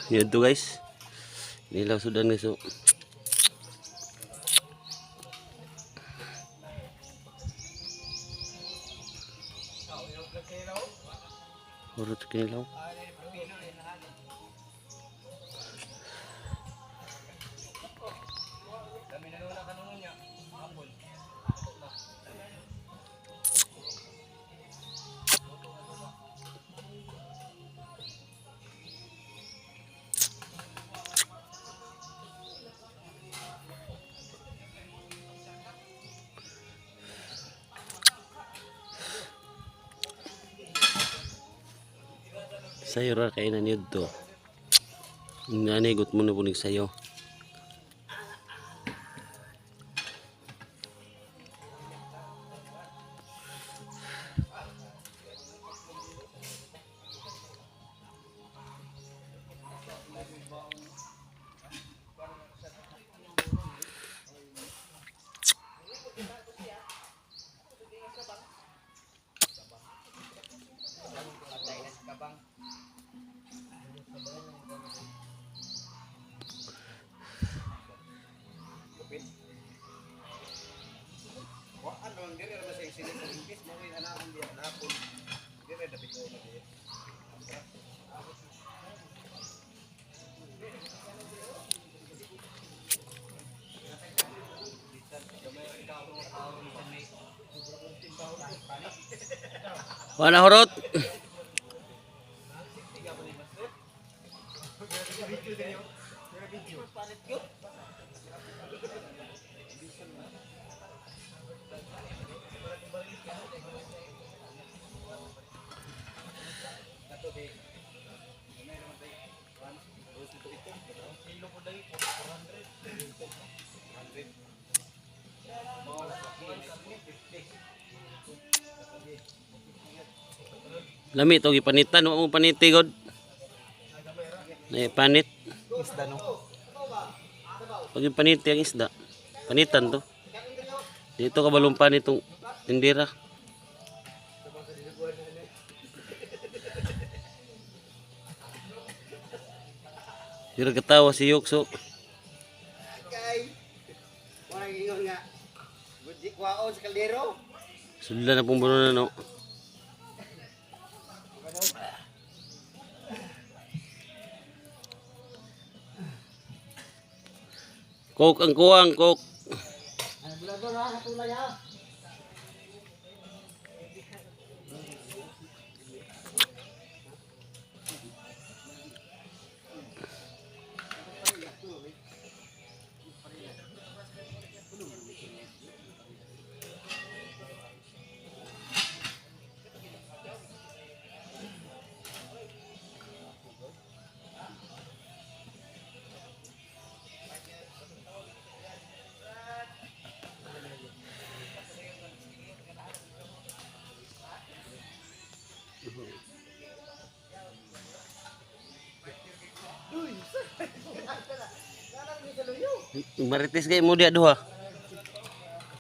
Yun to guys. Nilaw sudan guys. So. Urut kinilaw. Sayo ra kainan yun to. Nanigot mo na po sayo. Wana horot. Lami to gipanitan mo paniti god. Nay panit. Isda no. Pag paniti ang isda. Panitan to. Dito ka balumpan itong tindira. Dira katawa si Yokso. Kay. Wala gingon nga. Budji kwaon sa kaldero. Sudla na pong buno na no. Kok ang kuwang kok. Ano bulado na katulay ha. Marites kay mo dia duha.